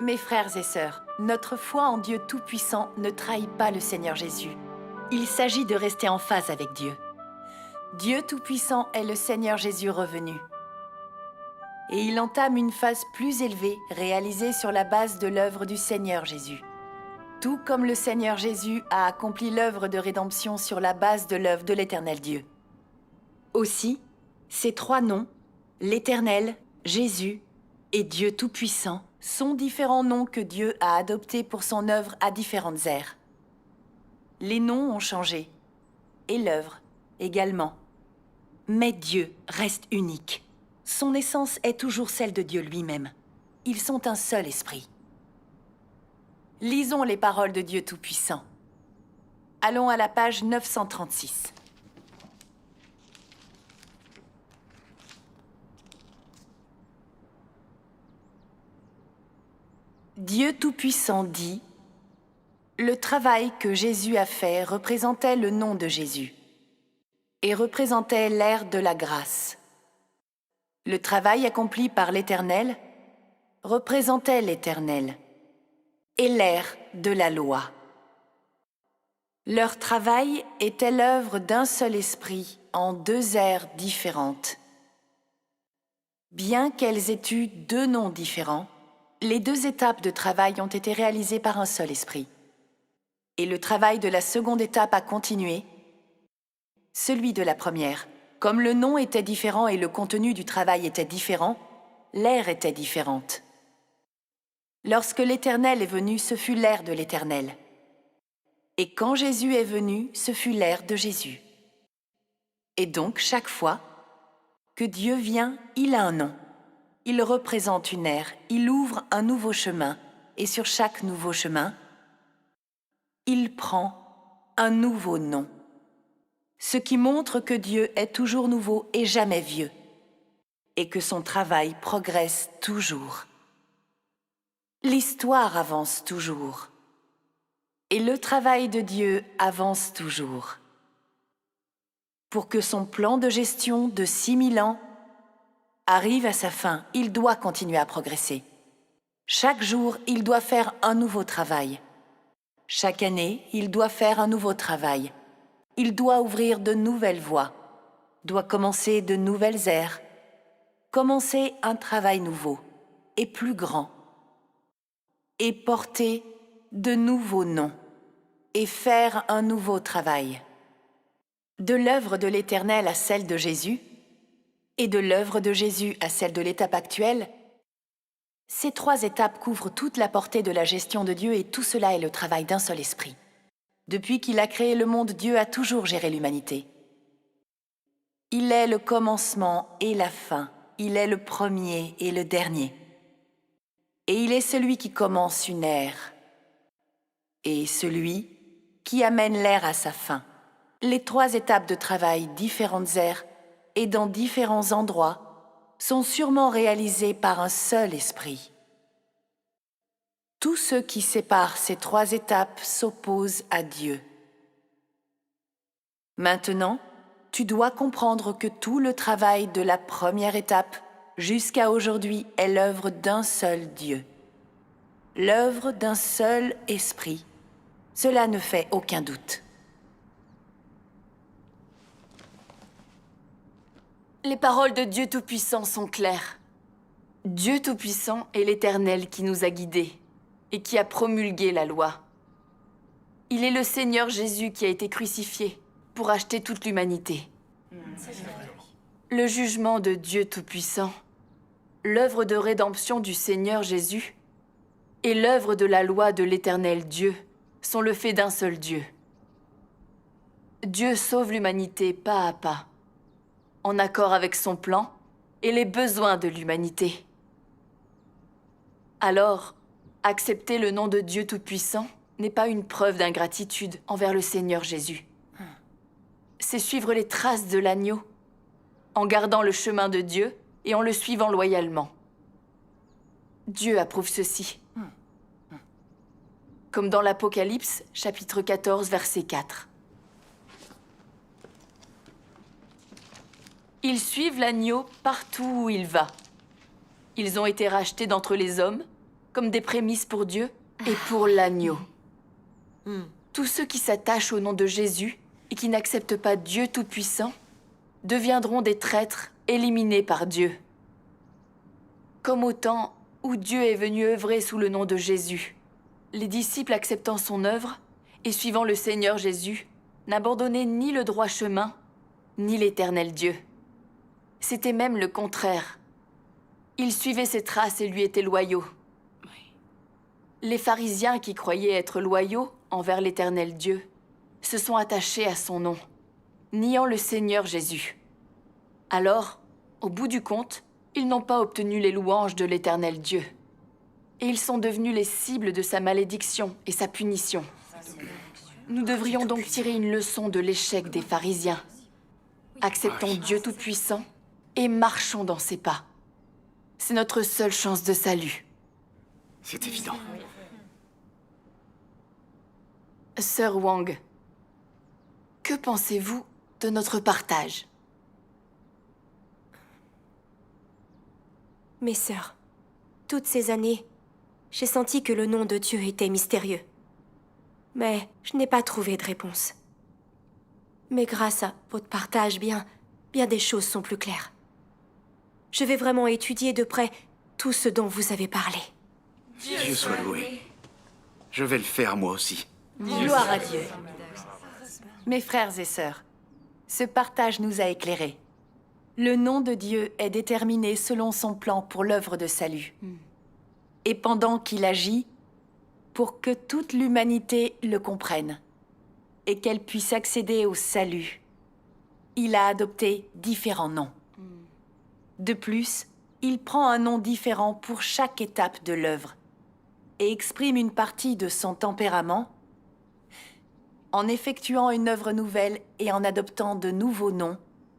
Mes frères et sœurs, notre foi en Dieu Tout-Puissant ne trahit pas le Seigneur Jésus. Il s'agit de rester en phase avec Dieu. Dieu Tout-Puissant est le Seigneur Jésus revenu. Et il entame une phase plus élevée, réalisée sur la base de l'œuvre du Seigneur Jésus. Tout comme le Seigneur Jésus a accompli l'œuvre de rédemption sur la base de l'œuvre de l'Éternel Dieu. Aussi, ces trois noms, l'Éternel, Jésus et Dieu Tout-Puissant, sont différents noms que Dieu a adoptés pour son œuvre à différentes ères. Les noms ont changé, et l'œuvre également. Mais Dieu reste unique. Son essence est toujours celle de Dieu lui-même. Ils sont un seul esprit. Lisons les paroles de Dieu Tout-Puissant. Allons à la page 936. Dieu Tout-Puissant dit: le travail que Jésus a fait représentait le nom de Jésus et représentait l'ère de la grâce. Le travail accompli par l'Éternel représentait l'Éternel et l'ère de la loi. Leur travail était l'œuvre d'un seul esprit en deux ères différentes. Bien qu'elles aient eu deux noms différents, les deux étapes de travail ont été réalisées par un seul esprit. Et le travail de la seconde étape a continué, celui de la première. Comme le nom était différent et le contenu du travail était différent, l'ère était différente. Lorsque l'Éternel est venu, ce fut l'ère de l'Éternel. Et quand Jésus est venu, ce fut l'ère de Jésus. Et donc, chaque fois que Dieu vient, il a un nom. Il représente une ère, il ouvre un nouveau chemin, et sur chaque nouveau chemin, il prend un nouveau nom. Ce qui montre que Dieu est toujours nouveau et jamais vieux, et que son travail progresse toujours. L'histoire avance toujours, et le travail de Dieu avance toujours. Pour que son plan de gestion de 6000 ans arrive à sa fin, il doit continuer à progresser. Chaque jour, il doit faire un nouveau travail. Chaque année, il doit faire un nouveau travail. Il doit ouvrir de nouvelles voies, doit commencer de nouvelles ères, commencer un travail nouveau et plus grand, et porter de nouveaux noms, et faire un nouveau travail. De l'œuvre de l'Éternel à celle de Jésus, et de l'œuvre de Jésus à celle de l'étape actuelle, ces trois étapes couvrent toute la portée de la gestion de Dieu et tout cela est le travail d'un seul esprit. Depuis qu'il a créé le monde, Dieu a toujours géré l'humanité. Il est le commencement et la fin, il est le premier et le dernier. Et il est celui qui commence une ère, et celui qui amène l'ère à sa fin. Les trois étapes de travail, différentes ères, et dans différents endroits, sont sûrement réalisées par un seul esprit. Tous ceux qui séparent ces trois étapes s'opposent à Dieu. Maintenant, tu dois comprendre que tout le travail de la première étape jusqu'à aujourd'hui est l'œuvre d'un seul Dieu, l'œuvre d'un seul esprit. Cela ne fait aucun doute. Les paroles de Dieu Tout-Puissant sont claires. Dieu Tout-Puissant est l'Éternel qui nous a guidés et qui a promulgué la loi. Il est le Seigneur Jésus qui a été crucifié pour acheter toute l'humanité. Le jugement de Dieu Tout-Puissant, l'œuvre de rédemption du Seigneur Jésus et l'œuvre de la loi de l'Éternel Dieu sont le fait d'un seul Dieu. Dieu sauve l'humanité pas à pas, en accord avec son plan et les besoins de l'humanité. Alors, accepter le nom de Dieu Tout-Puissant n'est pas une preuve d'ingratitude envers le Seigneur Jésus. C'est suivre les traces de l'agneau, en gardant le chemin de Dieu et en le suivant loyalement. Dieu approuve ceci. Comme dans l'Apocalypse, chapitre 14, verset 4. Ils suivent l'agneau partout où il va. Ils ont été rachetés d'entre les hommes comme des prémices pour Dieu et pour l'agneau. Tous ceux qui s'attachent au nom de Jésus et qui n'acceptent pas Dieu Tout-Puissant deviendront des traîtres éliminés par Dieu. Comme au temps où Dieu est venu œuvrer sous le nom de Jésus, les disciples acceptant son œuvre et suivant le Seigneur Jésus n'abandonnaient ni le droit chemin, ni l'Éternel Dieu. C'était même le contraire. Ils suivaient ses traces et lui étaient loyaux. Les pharisiens qui croyaient être loyaux envers l'Éternel Dieu se sont attachés à son nom, niant le Seigneur Jésus. Alors, au bout du compte, ils n'ont pas obtenu les louanges de l'Éternel Dieu. Et ils sont devenus les cibles de sa malédiction et sa punition. Nous devrions donc tirer une leçon de l'échec des pharisiens. Acceptons Dieu Tout-Puissant et marchons dans ses pas. C'est notre seule chance de salut. C'est évident. Sœur Wang, que pensez-vous de notre partage? Mes sœurs, toutes ces années, j'ai senti que le nom de Dieu était mystérieux. Mais je n'ai pas trouvé de réponse. Mais grâce à votre partage, bien des choses sont plus claires. Je vais vraiment étudier de près tout ce dont vous avez parlé. Dieu soit loué. Je vais le faire moi aussi. Gloire à Dieu. Mes frères et sœurs, ce partage nous a éclairés. Le nom de Dieu est déterminé selon son plan pour l'œuvre de salut. Et pendant qu'il agit, pour que toute l'humanité le comprenne et qu'elle puisse accéder au salut, il a adopté différents noms. De plus, il prend un nom différent pour chaque étape de l'œuvre et exprime une partie de son tempérament en effectuant une œuvre nouvelle et en adoptant de nouveaux noms.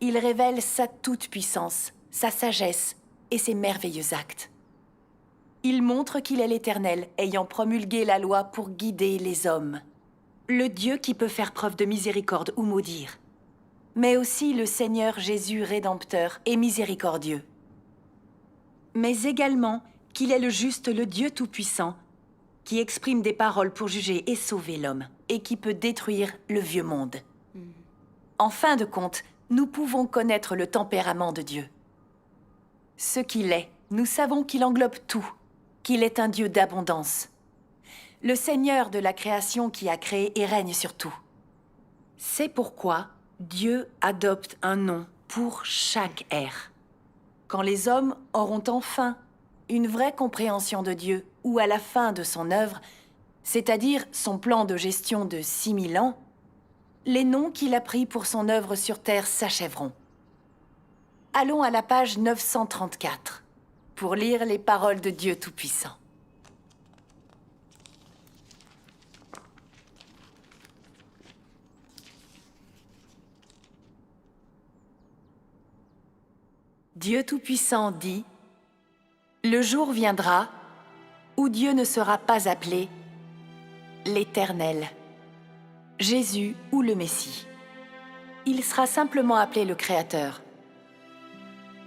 Il révèle sa toute-puissance, sa sagesse et ses merveilleux actes. Il montre qu'il est l'Éternel, ayant promulgué la loi pour guider les hommes. Le Dieu qui peut faire preuve de miséricorde ou maudire. Mais aussi le Seigneur Jésus rédempteur et miséricordieux. Mais également qu'il est le juste, le Dieu tout-puissant, qui exprime des paroles pour juger et sauver l'homme, et qui peut détruire le vieux monde. En fin de compte, nous pouvons connaître le tempérament de Dieu. Ce qu'il est, nous savons qu'il englobe tout, qu'il est un Dieu d'abondance. Le Seigneur de la création qui a créé et règne sur tout. C'est pourquoi Dieu adopte un nom pour chaque ère. Quand les hommes auront enfin une vraie compréhension de Dieu ou à la fin de son œuvre, c'est-à-dire son plan de gestion de 6000 ans, les noms qu'il a pris pour son œuvre sur Terre s'achèveront. Allons à la page 934 pour lire les paroles de Dieu Tout-Puissant. Dieu Tout-Puissant dit : le jour viendra où Dieu ne sera pas appelé l'Éternel, Jésus ou le Messie. Il sera simplement appelé le Créateur.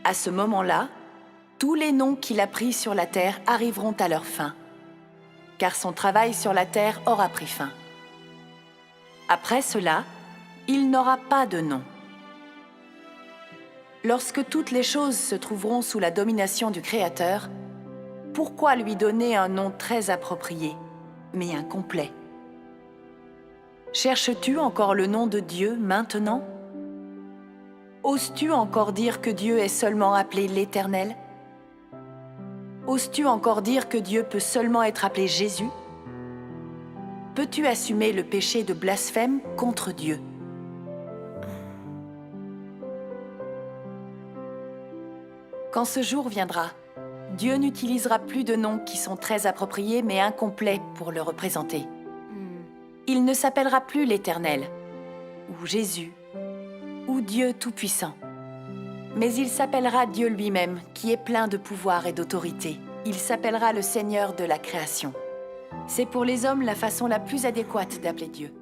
À ce moment-là, tous les noms qu'il a pris sur la terre arriveront à leur fin, car son travail sur la terre aura pris fin. Après cela, il n'aura pas de nom. Lorsque toutes les choses se trouveront sous la domination du Créateur, pourquoi lui donner un nom très approprié, mais incomplet ? Cherches-tu encore le nom de Dieu maintenant ? Oses-tu encore dire que Dieu est seulement appelé l'Éternel ? Oses-tu encore dire que Dieu peut seulement être appelé Jésus ? Peux-tu assumer le péché de blasphème contre Dieu ? Quand ce jour viendra, Dieu n'utilisera plus de noms qui sont très appropriés mais incomplets pour le représenter. Il ne s'appellera plus l'Éternel, ou Jésus, ou Dieu Tout-Puissant. Mais il s'appellera Dieu lui-même, qui est plein de pouvoir et d'autorité. Il s'appellera le Seigneur de la création. C'est pour les hommes la façon la plus adéquate d'appeler Dieu.